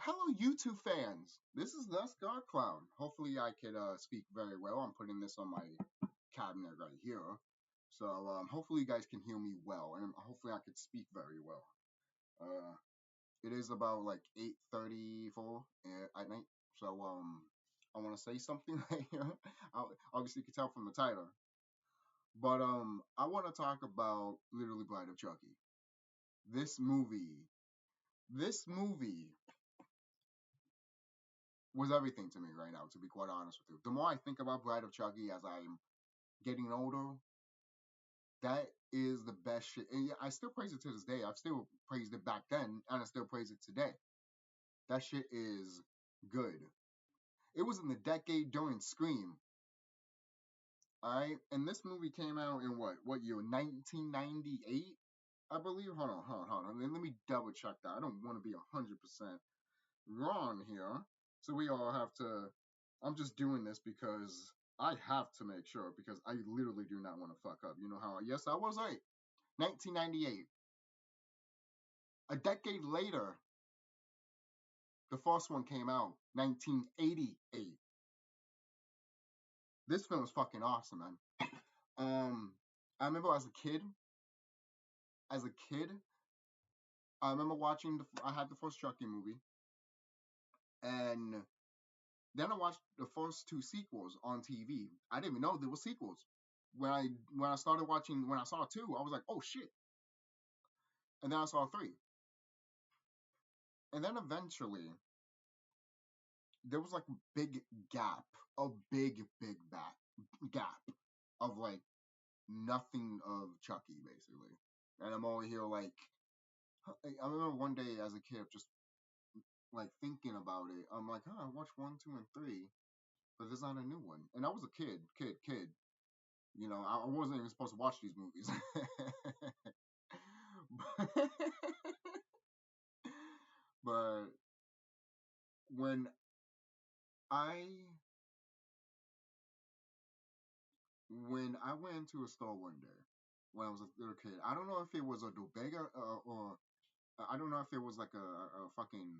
Hello, YouTube fans. This is TheSkullKlown. Hopefully, I could speak very well. I'm putting this on my cabinet right here, so hopefully you guys can hear me well, and hopefully I could speak very well. It is about like 8:34 at night, so I want to say something right here. Obviously, you can tell from the title, but I want to talk about literally Bride of Chucky. This movie. This movie was everything to me right now, to be quite honest with you. The more I think about Bride of Chucky as I'm getting older, that is the best shit. And yeah, I still praise it to this day. I've still praised it back then, and I still praise it today. That shit is good. It was in the decade during Scream, alright? And this movie came out in what year? 1998, I believe. Hold on. Let me double check that. I don't want to be 100% wrong here. So we all have to. I'm just doing this because I have to make sure, because I literally do not want to fuck up. You know how? Yes, I was right. 1998. A decade later, the first one came out. 1988. This film is fucking awesome, man. I remember as a kid. As a kid, I remember watching. I had the first Chucky movie, and then I watched the first two sequels on TV. I didn't even know there were sequels. When I started watching, when I saw two, I was like, oh shit. And then I saw three. And then eventually there was like a big gap, a big gap of like nothing of Chucky basically. And I'm over here like, I remember one day as a kid just like thinking about it. I'm like, I watched 1, 2, and 3, but there's not a new one. And I was a kid. You know, I wasn't even supposed to watch these movies. But when I I went into a store one day when I was a little kid, I don't know if it was a bodega or I don't know if it was like a fucking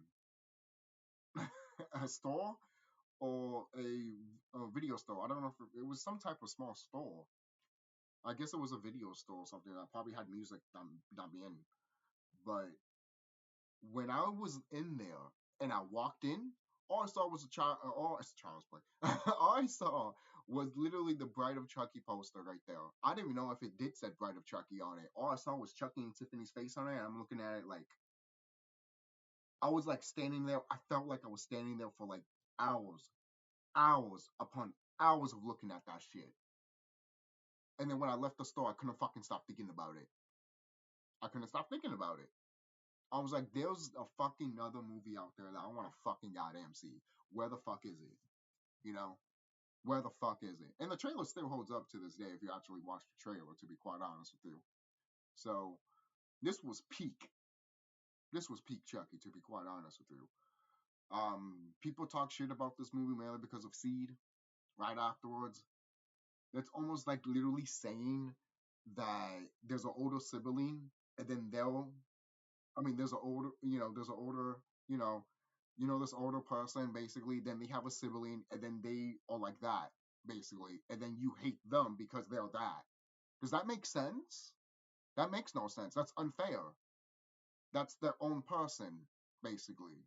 a store or a video store. I don't know if it was some type of small store. I guess it was a video store or something that probably had music también. But when I was in there and I walked in, all I saw was a child. All it's child's play. All I saw was literally the Bride of Chucky poster right there. I didn't even know if it did say Bride of Chucky on it. All I saw was Chucky and Tiffany's face on it, and I'm looking at it like I was like standing there. I felt like I was standing there for like hours, hours upon hours of looking at that shit. And then when I left the store, I couldn't fucking stop thinking about it. I couldn't stop thinking about it. I was like, there's a fucking other movie out there that I want to fucking goddamn see. Where the fuck is it? You know? Where the fuck is it? And the trailer still holds up to this day if you actually watch the trailer, to be quite honest with you. So, this was peak. This was peak Chucky, to be quite honest with you. People talk shit about this movie mainly because of Seed right afterwards. That's almost like literally saying that there's an older sibling and then there's an older, this older person basically, then they have a sibling and then they are like that basically, and then you hate them because they're that. Does that make sense? That makes no sense. That's unfair. That's their own person basically.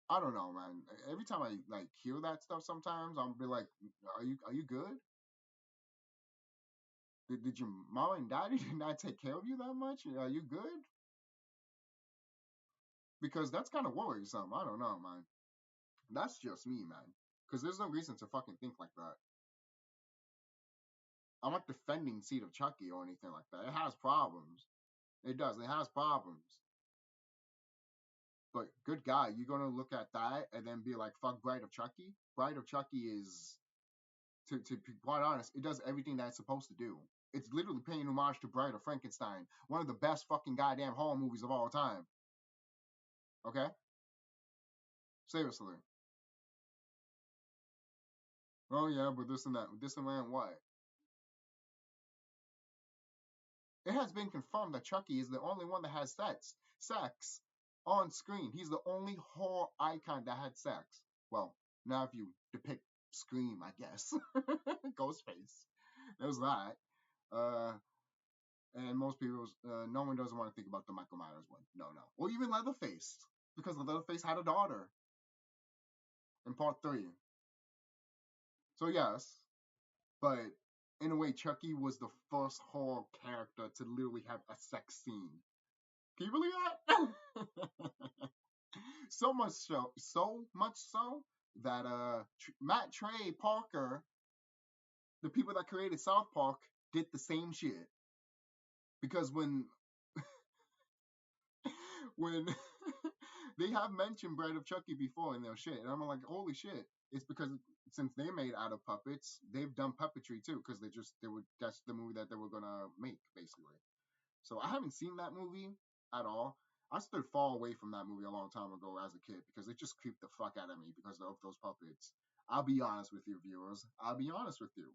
I don't know, man. Every time I like hear that stuff, sometimes I'll be like, "Are you good? Did your mom and daddy did not take care of you that much? Are you good?" Because that's kind of worrisome. I don't know, man. That's just me, man. Because there's no reason to fucking think like that. I'm not defending Seed of Chucky or anything like that. It has problems. It does. It has problems. But good guy, you're gonna look at that and then be like, "Fuck Bride of Chucky." Bride of Chucky is, to be quite honest, it does everything that it's supposed to do. It's literally paying homage to Bride of Frankenstein, one of the best fucking goddamn horror movies of all time. Okay, seriously. Oh yeah, but this and that, what? It has been confirmed that Chucky is the only one that has sex on screen. He's the only horror icon that had sex. Well, now if you depict Scream, I guess. Ghostface. There's that. Uh, and most people, no one doesn't want to think about the Michael Myers one. No, no. Or even Leatherface. Because Leatherface had a daughter in part 3. So, yes. But in a way, Chucky was the first horror character to literally have a sex scene. Can you believe that? So much so that Matt Trey Parker, the people that created South Park, did the same shit. Because when they have mentioned Bride of Chucky before in their shit, and I'm like, holy shit! It's because since they made out of puppets, they've done puppetry too. Because that's the movie that they were gonna make basically. So I haven't seen that movie at all. I stood far away from that movie a long time ago as a kid because it just creeped the fuck out of me because of those puppets. I'll be honest with you, viewers. I'll be honest with you.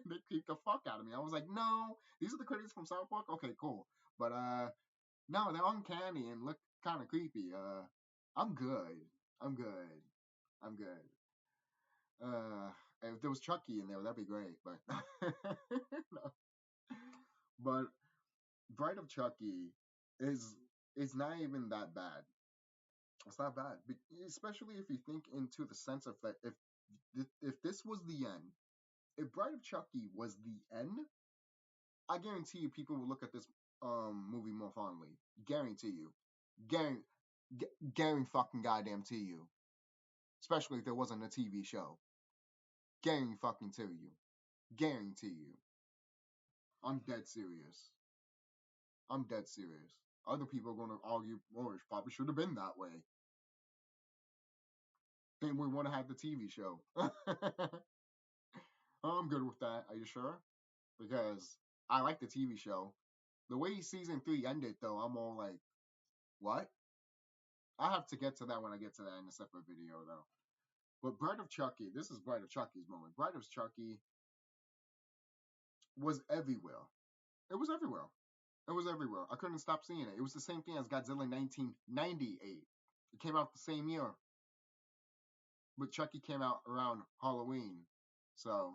They creeped the fuck out of me. I was like, no, these are the critics from South Park. Okay, cool. But no, they're uncanny and look kind of creepy. I'm good. I'm good. I'm good. If there was Chucky in there, that'd be great. But no. But Bride of Chucky is not even that bad. It's not bad, especially if you think into the sense of that if this was the end, if Bride of Chucky was the end, I guarantee you people will look at this movie more fondly. Guarantee you, guarantee, guarantee fucking goddamn to you. Especially if there wasn't a TV show. Guarantee fucking to you. Guarantee you. I'm dead serious. I'm dead serious. Other people are gonna argue, oh, it probably should have been that way. Then we want to have the TV show. I'm good with that. Are you sure? Because I like the TV show. The way season 3 ended, though, I'm all like, what? I have to get to that when I get to that in a separate video, though. But Bride of Chucky, this is Bride of Chucky's moment. Bride of Chucky was everywhere. It was everywhere. It was everywhere. I couldn't stop seeing it. It was the same thing as Godzilla 1998. It came out the same year. But Chucky came out around Halloween. So,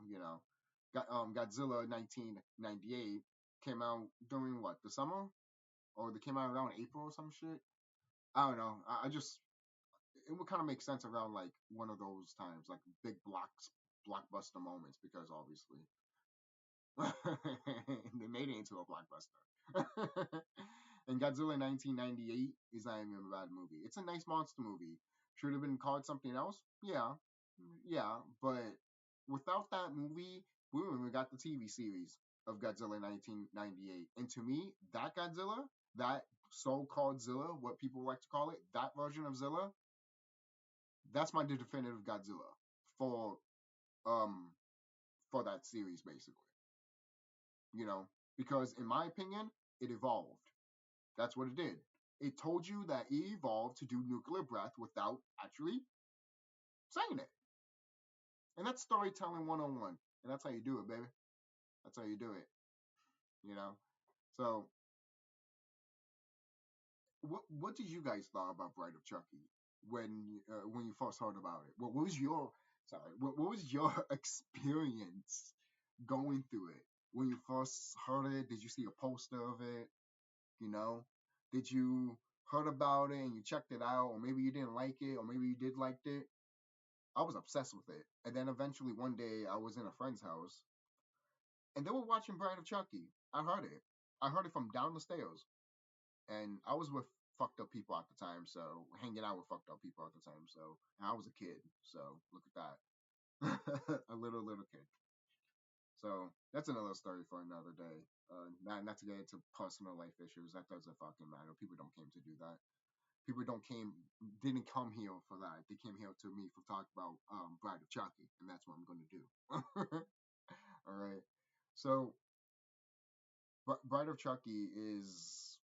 Godzilla 1998 came out during what? The summer? Or they came out around April or some shit? I don't know. I just it would kind of make sense around like one of those times, like big blockbuster moments, because obviously they made it into a blockbuster. And Godzilla 1998 is not even a bad movie. It's a nice monster movie. Should have been called something else? Yeah. Yeah. But without that movie, we wouldn't have got the TV series of Godzilla 1998. And to me, that Godzilla, that so-called Zilla, what people like to call it, that version of Zilla, that's my definitive Godzilla for um for that series basically. Because in my opinion, it evolved. That's what it did. It told you that it evolved to do nuclear breath without actually saying it. And that's storytelling 101. And that's how you do it, baby. That's how you do it. You know? So what did you guys thought about Bride of Chucky when you first heard about it? What was your What was your experience going through it when you first heard it? Did you see a poster of it? You know, did you heard about it and you checked it out, or maybe you didn't like it, or maybe you did like it? I was obsessed with it, and then eventually one day I was in a friend's house and they were watching Bride of Chucky. I heard it. I heard it from down the stairs, and I was with fucked up people at the time, so hanging out with fucked up people at the time. So and I was a kid, so look at that, a little kid. So that's another story for another day. Not to get into personal life issues. That doesn't fucking matter. People don't came to do that. People didn't come here for that. They came here to me for talk about Bride of Chucky, and that's what I'm gonna do. All right. So Bride of Chucky is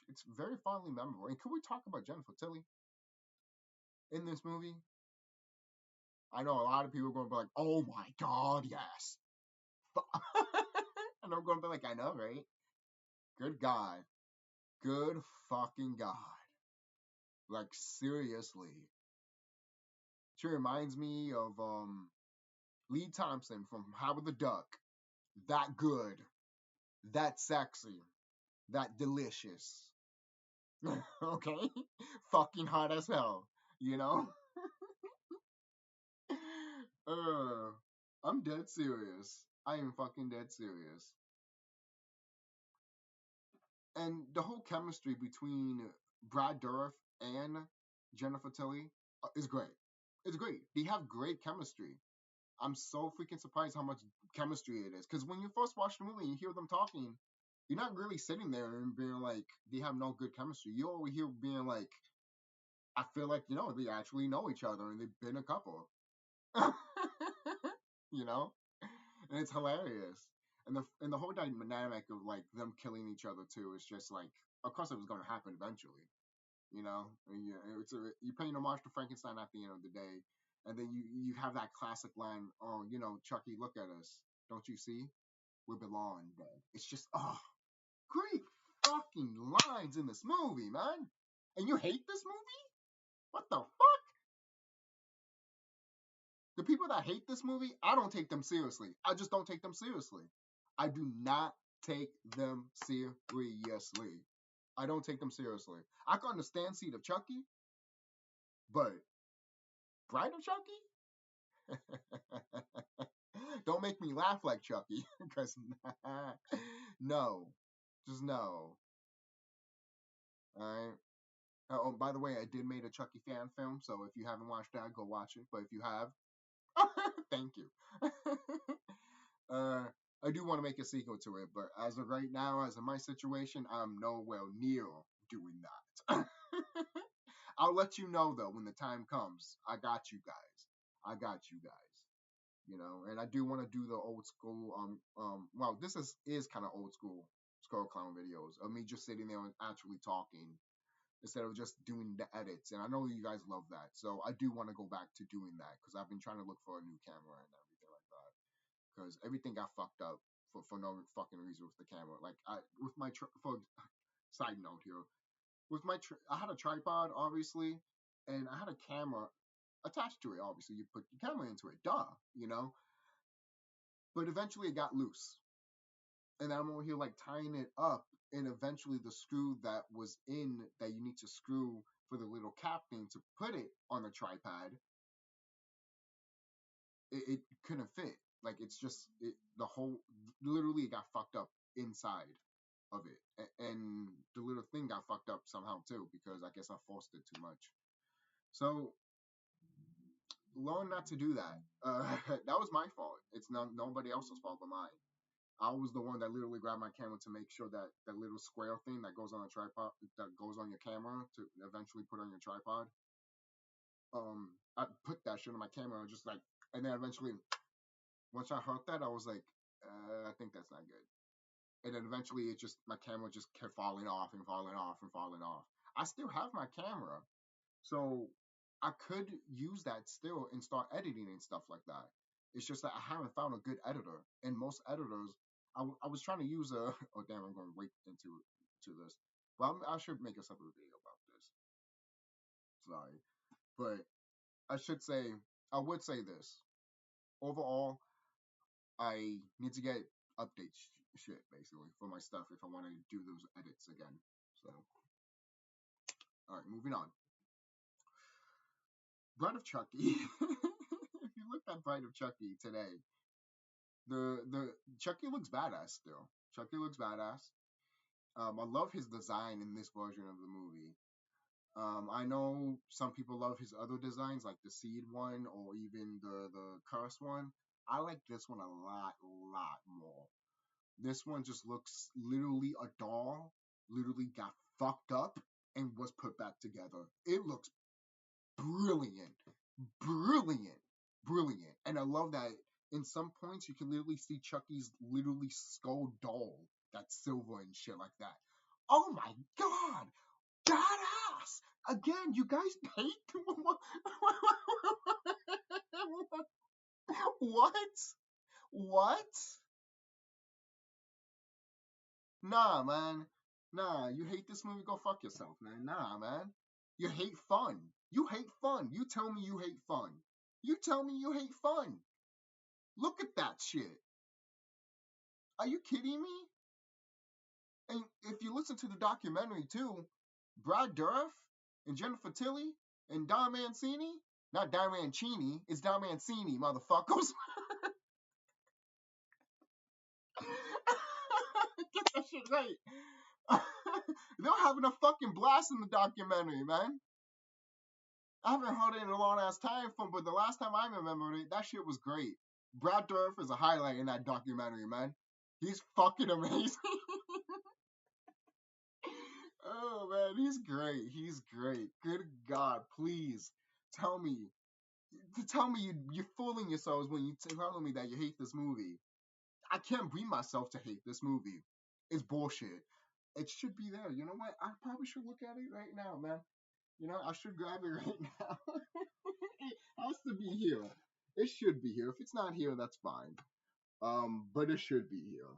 it's very fondly memorable. And could we talk about Jennifer Tilly in this movie? I know a lot of people are going to be like, "Oh my god, yes," and I'm going to be like, "I know, right? Good God." Good fucking God. Like, seriously. She reminds me of Lee Thompson from Howard the Duck. That good. That sexy. That delicious. Okay? Fucking hot as hell. You know? uh, I'm dead serious. I am fucking dead serious. And the whole chemistry between Brad Dourif and Jennifer Tilly is great. It's great. They have great chemistry. I'm so freaking surprised how much chemistry it is. Because when you first watch the movie and you hear them talking, you're not really sitting there and being like, they have no good chemistry. You over here being like, I feel like, they actually know each other and they've been a couple. you know? And it's hilarious. And the whole dynamic of like them killing each other too is just like, of course it was going to happen eventually. You're paying homage to Frankenstein at the end of the day, and then you have that classic line, "Oh, Chucky, look at us, don't you see? We belong dead." It's just great fucking lines in this movie, man. And you hate this movie? What the fuck? The people that hate this movie, I don't take them seriously. I just don't take them seriously. I do not take them seriously. I don't take them seriously. I can understand Seed of Chucky, but Bride of Chucky? Don't make me laugh like Chucky, because no, just no. All right. Oh, by the way, I did make a Chucky fan film, so if you haven't watched that, go watch it. But if you have, thank you. I do want to make a sequel to it, but as of right now, as in my situation, I'm nowhere near doing that. I'll let you know though when the time comes. I got you guys. I got you guys. And I do want to do the old school. Well, this is kind of old school SkullKlown videos of me just sitting there and actually talking instead of just doing the edits. And I know you guys love that, so I do want to go back to doing that because I've been trying to look for a new camera and everything like that because everything got fucked up for no fucking reason with the camera. Like with my for side note here, with I had a tripod obviously, and I had a camera attached to it. Obviously, you put your camera into it, duh. But eventually, it got loose, and I'm over here like tying it up, and eventually, the screw that was in that you need to screw for the little cap thing to put it on the tripod, it couldn't fit. Like it's just the whole literally it got fucked up inside of it, and the little thing got fucked up somehow too because I guess I forced it too much. So learn not to do that. That was my fault. It's not nobody else's fault but mine. I was the one that literally grabbed my camera to make sure that that little square thing that goes on a tripod that goes on your camera to eventually put on your tripod. I put that shit on my camera just like, and then eventually once I heard that, I was like, I think that's not good. And then eventually it just my camera just kept falling off and falling off and falling off. I still have my camera, so I could use that still and start editing and stuff like that. It's just that I haven't found a good editor, and most editors, I was trying to use a. Oh damn, I'm going right into to this. Well, I should make a separate video about this. Sorry, but I would say this. Overall, I need to get update shit basically for my stuff if I want to do those edits again. So, all right, moving on. Bride of Chucky. If you look at Bride of Chucky today, the Chucky looks badass still. Chucky looks badass. I love his design in this version of the movie. I know some people love his other designs, like the seed one or even the curse one. I like this one a lot more. This one just looks literally a doll, literally got fucked up and was put back together. It looks brilliant, brilliant, brilliant. And I love that in some points you can literally see Chucky's literally skull doll that's silver and shit like that. Oh my god, badass! Again, you guys paid what? What? Nah, man. Nah, you hate this movie? Go fuck yourself, man. Nah, man. You hate fun. You hate fun. You tell me you hate fun. You tell me you hate fun. Look at that shit. Are you kidding me? And if you listen to the documentary too, Brad Dourif and Jennifer Tilly and Don Mancini, not Don Mancini, it's Don Mancini, motherfuckers. Get that shit right. They're having a fucking blast in the documentary, man. I haven't heard it in a long ass time from, but the last time I remembered it, that shit was great. Brad Dourif is a highlight in that documentary, man. He's fucking amazing. Oh man, he's great. He's great. Good God, please tell me, you're fooling yourselves when you telling me that you hate this movie. I can't bring myself to hate this movie. It's bullshit. It should be there. You know what? I probably should look at it right now, man. You know, I should grab it right now. It has to be here. It should be here. If it's not here, that's fine. But it should be here.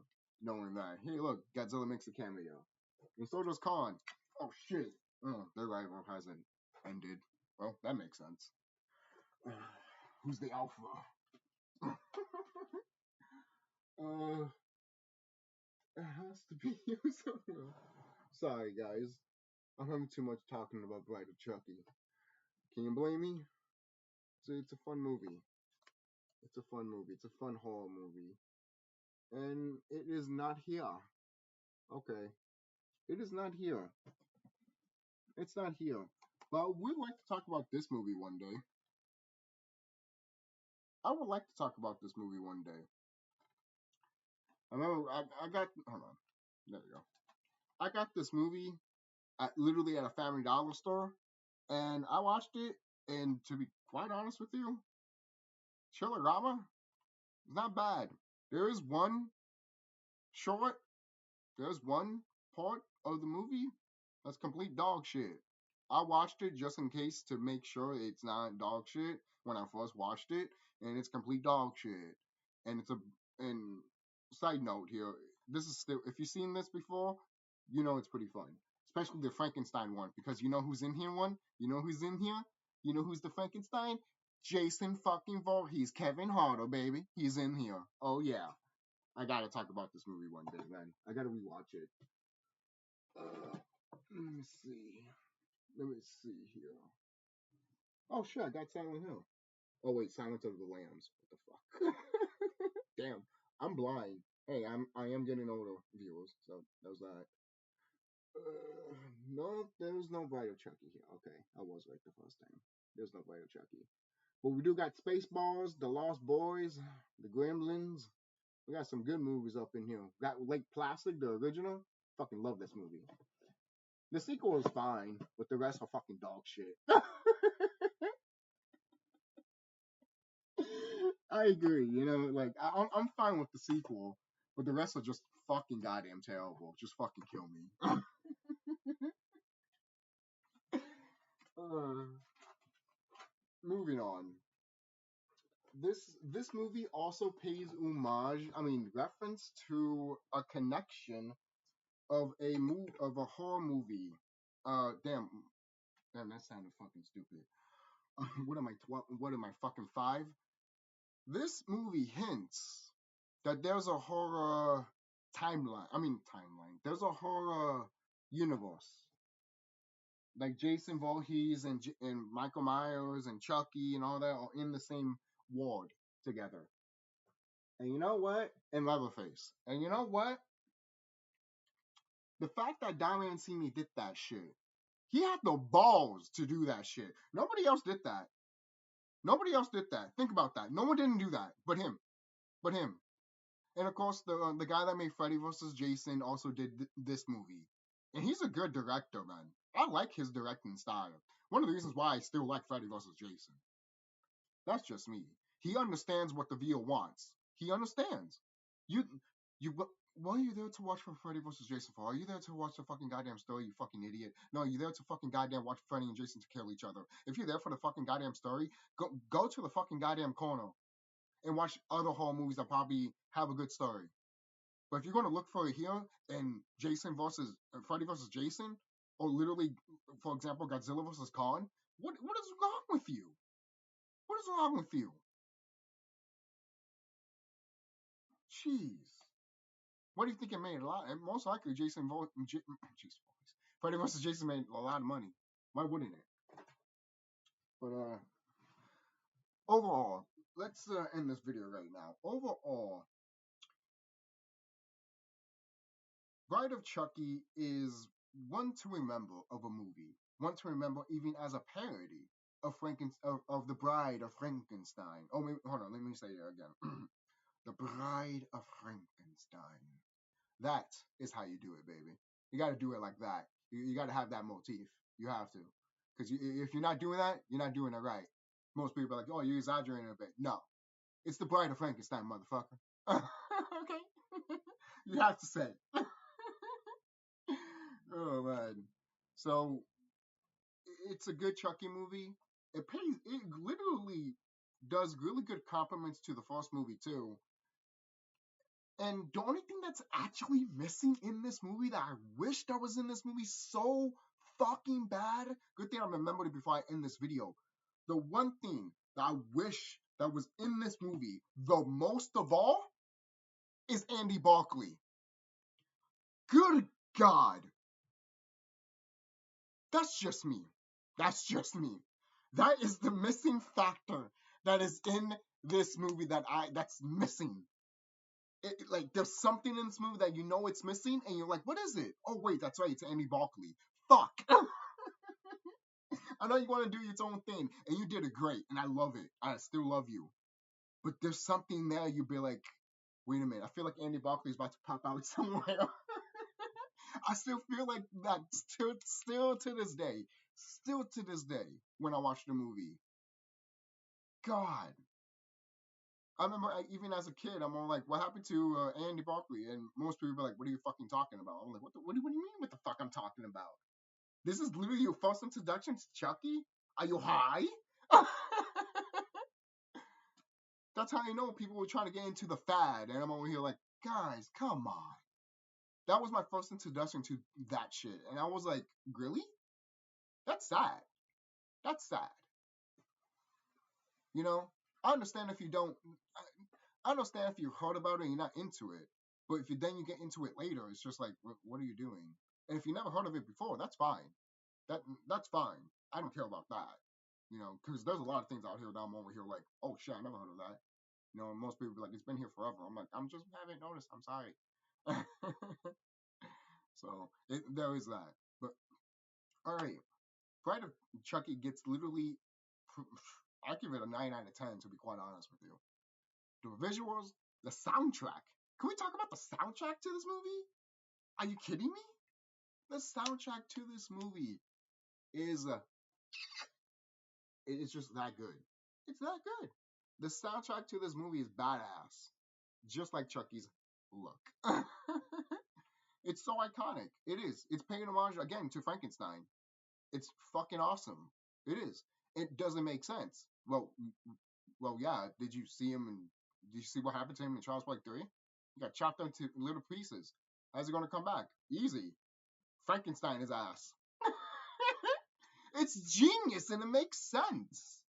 Knowing that. Hey, look, Godzilla makes a cameo. And so does Khan. Oh shit. Oh, their rival hasn't ended. Well, that makes sense. Who's the alpha? It has to be here somewhere. Sorry, guys. I'm having too much talking about Bride of Chucky. Can you blame me? It's a fun movie. It's a fun movie. It's a fun horror movie. And it is not here. Okay. It is not here. It's not here. But we'd like to talk about this movie one day. I would like to talk about this movie one day. I remember I got, hold on. There we go. I got this movie literally at a Family Dollar store, and I watched it, and to be quite honest with you, Chillerama is not bad. There is one short, there's one part of the movie that's complete dog shit. I watched it just in case to make sure it's not dog shit when I first watched it, and it's complete dog shit. And it's a and side note here, this is still, if you've seen this before, you know it's pretty fun, especially the Frankenstein one, because you know who's in here. You know who's in here. You know who's the Frankenstein? Jason fucking Voorhees, Kevin Harder, baby. He's in here. Oh yeah, I gotta talk about this movie one day, man. I gotta rewatch it. Let me see. Let me see here. Oh shit, I got Silent Hill. Oh wait, Silence of the Lambs. What the fuck? Damn, I'm blind. Hey, I am getting older, viewers. So that was that. No, there was no Bride of Chucky here. Okay, I was right the first time. There's no Bride of Chucky. But we do got Spaceballs, The Lost Boys, The Gremlins. We got some good movies up in here. Got Lake Placid, the original. Fucking love this movie. The sequel is fine, but the rest are fucking dog shit. I agree. You know, like I'm fine with the sequel, but the rest are just fucking goddamn terrible. Just fucking kill me. uh, moving on. This movie also pays homage. I mean, reference to a connection of a horror movie. Damn, that sounded fucking stupid. What am I? What am I? Fucking five? This movie hints that there's a horror timeline. I mean, timeline. There's a horror universe. Like Jason Voorhees and Michael Myers and Chucky and all that are in the same ward together. And you know what? And Leatherface. And you know what? The fact that Don Mancini did that shit, he had the balls to do that shit. Nobody else did that. Nobody else did that. Think about that. No one didn't do that, but him. But him. And of course, the guy that made Freddy vs. Jason also did this movie, and he's a good director, man. I like his directing style. One of the reasons why I still like Freddy vs. Jason. That's just me. He understands what the viewer wants. He understands. You, you. What are you there to watch for Freddy vs. Jason for? Are you there to watch the fucking goddamn story, you fucking idiot? No, you're there to fucking goddamn watch Freddy and Jason to kill each other. If you're there for the fucking goddamn story, go to the fucking goddamn corner and watch other horror movies that probably have a good story. But if you're gonna look for it here in Jason versus Freddy versus Jason, or literally, for example, Godzilla versus Kong, what is wrong with you? What is wrong with you? Jeez. What do you think it made? A lot. And most likely, Freddy versus Jason made a lot of money. Why wouldn't it? But overall, let's end this video right now. Overall, Bride of Chucky is one to remember of a movie. One to remember even as a parody of of the Bride of Frankenstein. Oh, hold on, let me say that again. The Bride of Frankenstein. That is how you do it, baby. You got to do it like that. You got to have that motif. You have to. Because if you're not doing that, you're not doing it right. Most people are like, oh, you're exaggerating a bit. No. It's the Bride of Frankenstein, motherfucker. Okay? You have to say it. Oh, man. So, it's a good Chucky movie. It literally does really good compliments to the first movie, too. And the only thing that's actually missing in this movie that I wish that was in this movie so fucking bad. Good thing I remembered it before I end this video. The one thing that I wish that was in this movie the most of all is Andy Barkley. Good God. That's just me. That's just me. That is the missing factor that is in this movie that's missing. Like there's something in this movie that you know it's missing, and you're like, what is it? Oh wait, that's right, it's Andy Barkley. Fuck. I know you want to do your own thing, and you did it great, and I love it. I still love you. But there's something there you'd be like, wait a minute, I feel like Andy Barkley is about to pop out somewhere. I still feel like that still to this day, when I watch the movie. God. I remember even as a kid, I'm all like, what happened to Andy Barkley? And most people are like, what are you fucking talking about? I'm like, what do you mean what the fuck I'm talking about? This is literally your first introduction to Chucky? Are you high? That's how you know people were trying to get into the fad. And I'm over here like, guys, come on. That was my first introduction to that shit. And I was like, really? That's sad. That's sad. You know? I understand if you don't... I understand if you heard about it and you're not into it. But if you get into it later, it's just like, what are you doing? And if you never heard of it before, that's fine. That's fine. I don't care about that. You know, because there's a lot of things out here that I'm over here like, oh shit, I never heard of that. You know, most people be like, it's been here forever. I'm like, I'm just haven't noticed. I'm sorry. So there is that. But all right, Bride of Chucky gets literally, I give it a 9 out of 10 to be quite honest with you. The visuals, the soundtrack. Can we talk about the soundtrack to this movie? Are you kidding me? The soundtrack to this movie is it's just that good. It's that good. The soundtrack to this movie is badass, just like Chucky's look. It's so iconic. It is. It's paying homage again to Frankenstein. It's fucking awesome. It is. It doesn't make sense. Well, yeah. Did you see him? And did you see what happened to him in Child's Play 3? He got chopped into little pieces. How's he gonna come back? Easy. Frankenstein his ass. It's genius and it makes sense.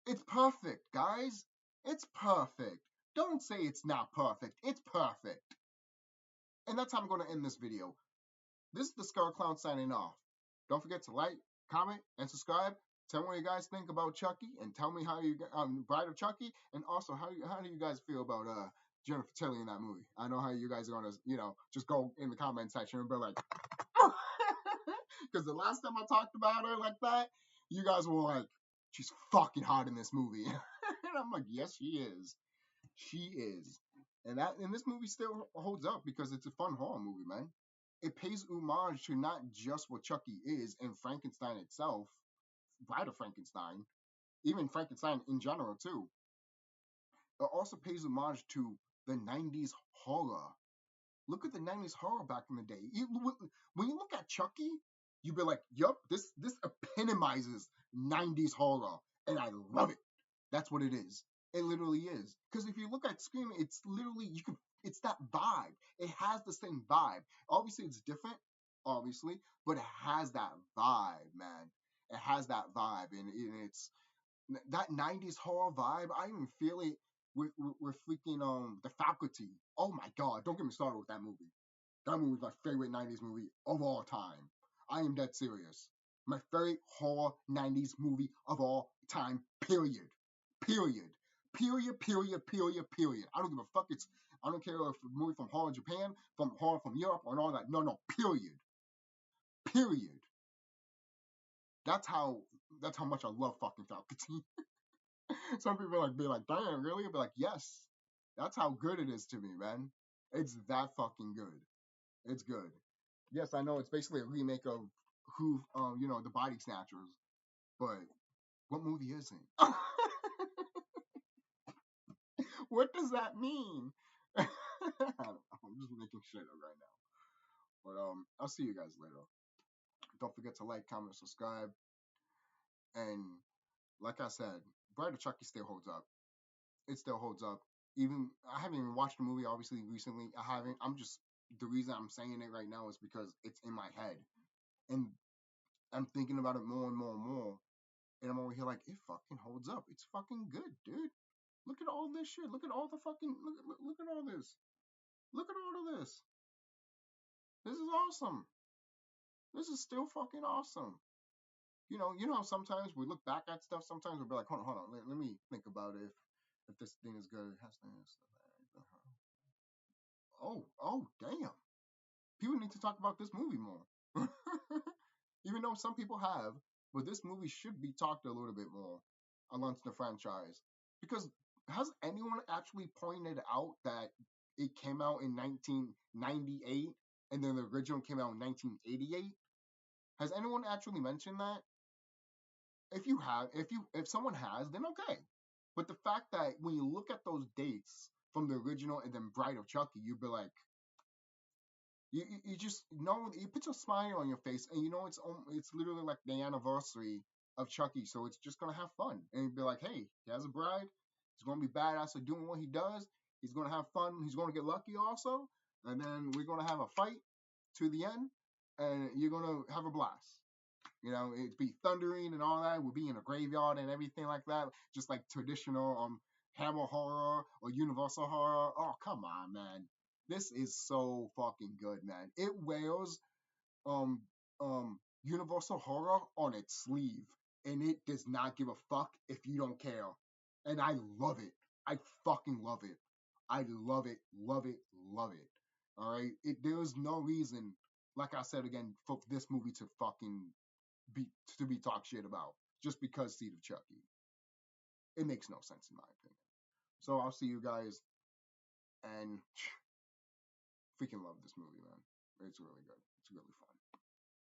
It's perfect, guys. It's perfect. Don't say it's not perfect. It's perfect. And that's how I'm going to end this video. This is the TheSkullKlown signing off. Don't forget to like, comment, and subscribe. Tell me what you guys think about Chucky, and tell me how you Bride of Chucky, and also how do you guys feel about Jennifer Tilly in that movie? I know how you guys are gonna just go in the comment section and be like, because the last time I talked about her like that, you guys were like, she's fucking hot in this movie, and I'm like, yes, she is. She is. And this movie still holds up because it's a fun horror movie, man. It pays homage to not just what Chucky is and Frankenstein itself, Bride of Frankenstein, even Frankenstein in general too. It also pays homage to the 90s horror. Look at the 90s horror back in the day. When you look at Chucky, you'd be like, yup, this epitomizes 90s horror. And I love it. That's what it is. It literally is. Because if you look at Scream, it's literally, you can It's that vibe. It has the same vibe. Obviously, it's different, obviously, but it has that vibe, man. It has that vibe, and it's that 90s horror vibe. I even feel it with freaking the faculty. Oh my god, don't get me started with that movie. That movie is my favorite 90s movie of all time. I am dead serious. My favorite horror 90s movie of all time, period. Period. Period, period, period, period. I don't give a fuck. I don't care if it's a movie from horror Japan, from horror from Europe, or all that. No, no, period. Period. That's how that's how much I love fucking faculty. Some people be like, damn, really? I'll be like, yes. That's how good it is to me, man. It's that fucking good. It's good. Yes, I know it's basically a remake of the Body Snatchers, but what movie isn't? What does that mean? I'm just making shit up right now. But I'll see you guys later. Don't forget to like, comment, subscribe, and like I said, Bride of Chucky still holds up. It still holds up. Even I haven't even watched the movie obviously recently. I haven't. I'm just the reason I'm saying it right now is because it's in my head, and I'm thinking about it more and more and more. And I'm over here like, it fucking holds up. It's fucking good, dude. Look at all this shit. Look at all the fucking look at all this. Look at all of this. This is awesome. This is still fucking awesome. How sometimes we look back at stuff. Sometimes we'll be like, hold on. Let me think about it. If this thing is good. Oh, damn. People need to talk about this movie more. Even though some people have, but this movie should be talked a little bit more amongst the franchise. Because has anyone actually pointed out that it came out in 1998 and then the original came out in 1988? Has anyone actually mentioned that? If someone has, then okay. But the fact that when you look at those dates from the original and then Bride of Chucky, you'd be like, you just know, it puts a smile on your face, and it's literally like the anniversary of Chucky, so it's just gonna have fun, and you'd be like, hey, he has a bride, he's gonna be badass at doing what he does, he's gonna have fun, he's gonna get lucky also, and then we're gonna have a fight to the end, and you're gonna have a blast. It'd be thundering and all that. We'll be in a graveyard and everything like that, just like traditional Hammer horror or Universal horror. Oh, come on, man. This is so fucking good, man. It wears um Universal horror on its sleeve, and it does not give a fuck if you don't care. And I love it. I fucking love it. I love it, love it, love it. All right. There's no reason, like I said again, for this movie to fucking be talked shit about just because Seed of Chucky. It makes no sense in my opinion. So I'll see you guys, and freaking love this movie, man. It's really good. It's really fun.